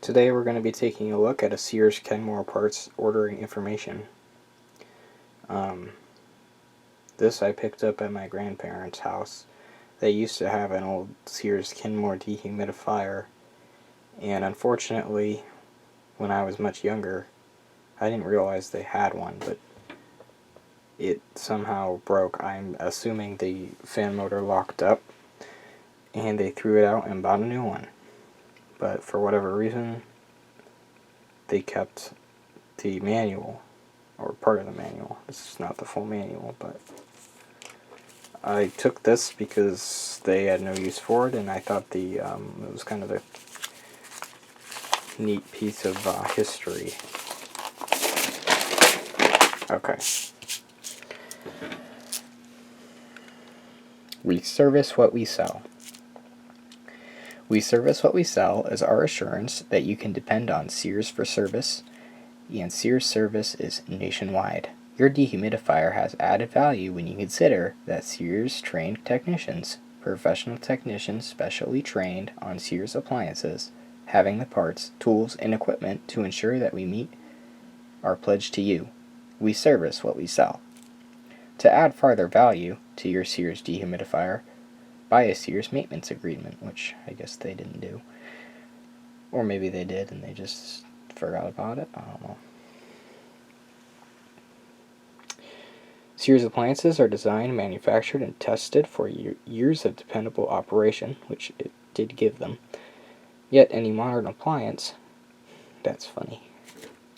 Today we're going to be taking a look at a Sears Kenmore parts ordering information. This I picked up at my grandparents' house. They used to have an old Sears Kenmore dehumidifier, and unfortunately, when I was much younger, I didn't realize they had one, but it somehow broke. I'm assuming the fan motor locked up, and they threw it out and bought a new one. But for whatever reason, they kept the manual, or part of the manual. This is not the full manual, but I took this because they had no use for it, and I thought it was kind of a neat piece of history. Okay. We service what we sell. We service what we sell is our assurance that you can depend on Sears for service, and Sears service is nationwide. Your dehumidifier has added value when you consider that Sears trained technicians, professional technicians specially trained on Sears appliances, having the parts, tools, and equipment to ensure that we meet our pledge to you. We service what we sell. To add further value to your Sears dehumidifier, buy a Sears maintenance agreement, which I guess they didn't do. Or maybe they did and they just forgot about it. I don't know. Sears appliances are designed, manufactured, and tested for years of dependable operation, which it did give them. Yet any modern appliance, that's funny,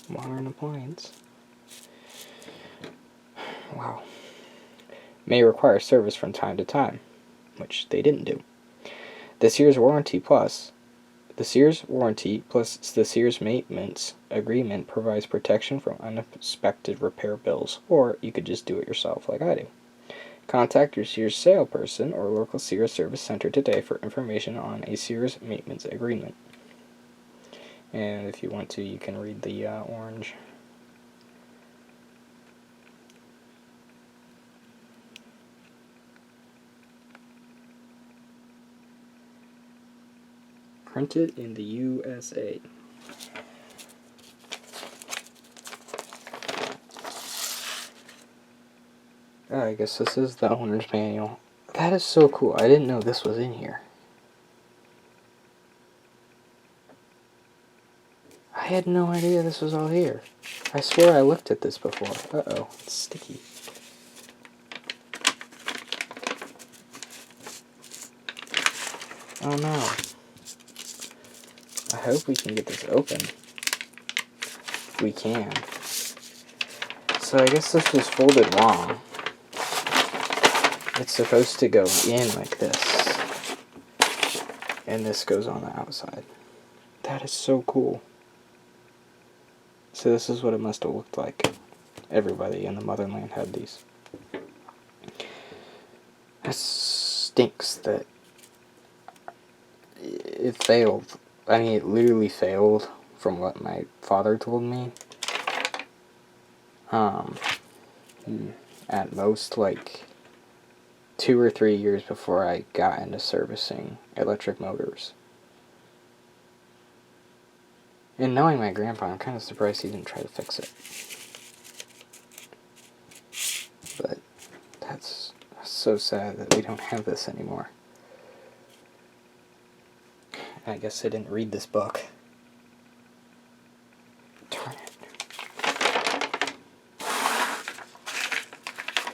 modern appliance, wow, may require service from time to time, which they didn't do. The Sears warranty plus the Sears maintenance agreement provides protection from unexpected repair bills, or you could just do it yourself like I do. Contact your Sears salesperson or local Sears service center today for information on a Sears maintenance agreement. And if you want to, you can read the orange. Printed in the USA. I guess this is the owner's manual. That is so cool. I didn't know this was in here. I had no idea this was all here. I swear I looked at this before. Uh-oh, it's sticky. Oh no. I hope we can get this open. We can. So I guess this was folded wrong. It's supposed to go in like this. And this goes on the outside. That is so cool. So this is what it must have looked like. Everybody in the motherland had these. That stinks that it failed. I mean, it literally failed from what my father told me. At most, like 2 or 3 years before I got into servicing electric motors. And knowing my grandpa, I'm kind of surprised he didn't try to fix it. But that's so sad that we don't have this anymore. I guess I didn't read this book. Darn it.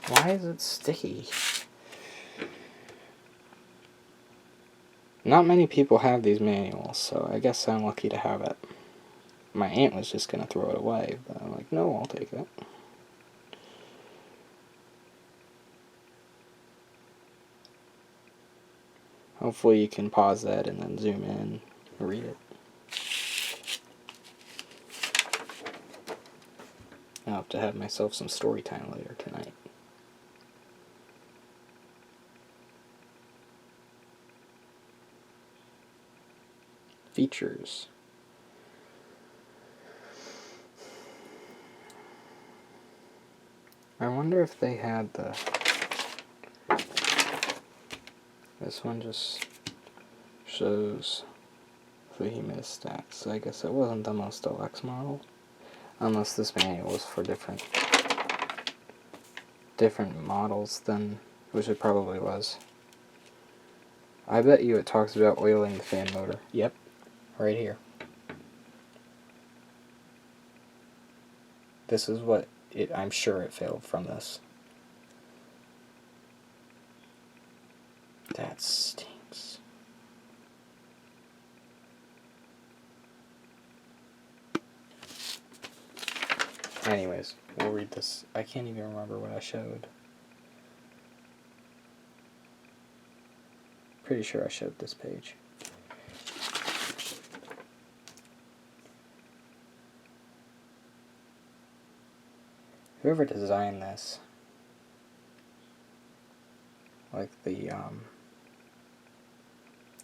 Why is it sticky? Not many people have these manuals, so I guess I'm lucky to have it. My aunt was just going to throw it away, but I'm like, no, I'll take it. Hopefully you can pause that and then zoom in and read it. I'll have to have myself some story time later tonight. Features. I wonder if they had the... This one just shows the humidistat, so I guess it wasn't the most deluxe model. Unless this manual was for different models than, which it probably was. I bet you it talks about oiling the fan motor. Yep, right here. This is what I'm sure it failed from this. That stinks. Anyways, we'll read this. I can't even remember what I showed. Pretty sure I showed this page. Whoever designed this, like the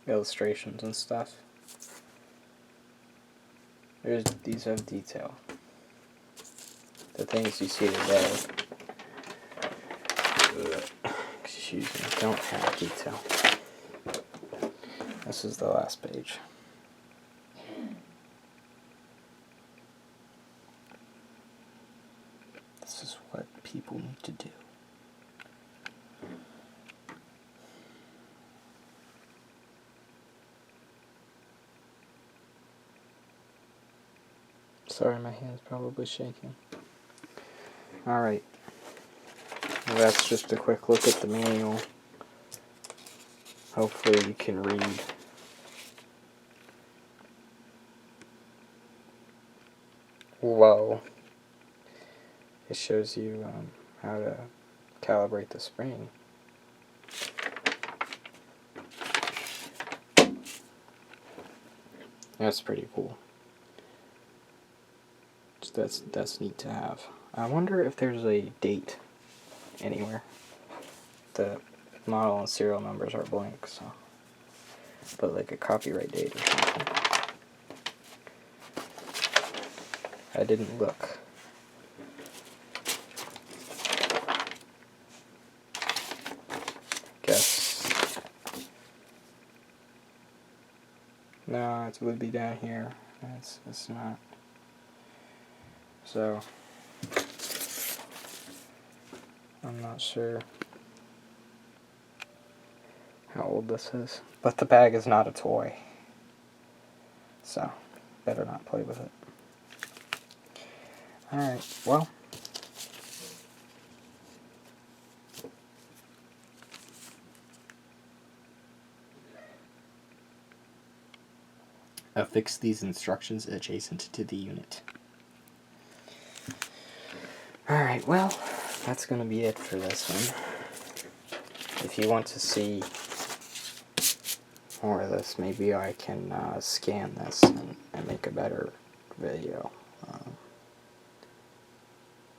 illustrations and stuff, these have detail. The things you see today, excuse me, don't have detail. This is the last page. This is what people need to do. Sorry, my hand's probably shaking. Alright. Well, that's just a quick look at the manual. Hopefully you can read. Whoa. It shows you how to calibrate the spring. That's pretty cool. That's neat to have. I wonder if there's a date anywhere. The model and serial numbers are blank, so, but like a copyright date or something. I didn't look. Guess. No, it would be down here. It's not. So, I'm not sure how old this is. But the bag is not a toy. So, better not play with it. Alright, well. Affix these instructions adjacent to the unit. Alright, well, that's going to be it for this one. If you want to see more of this, maybe I can scan this and make a better video.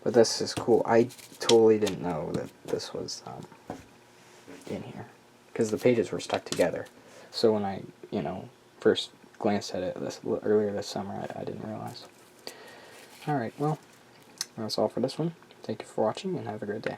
But this is cool. I totally didn't know that this was in here, because the pages were stuck together. So when I, first glanced at it earlier this summer, I didn't realize. Alright, well, that's all for this one. Thank you for watching, and have a great day.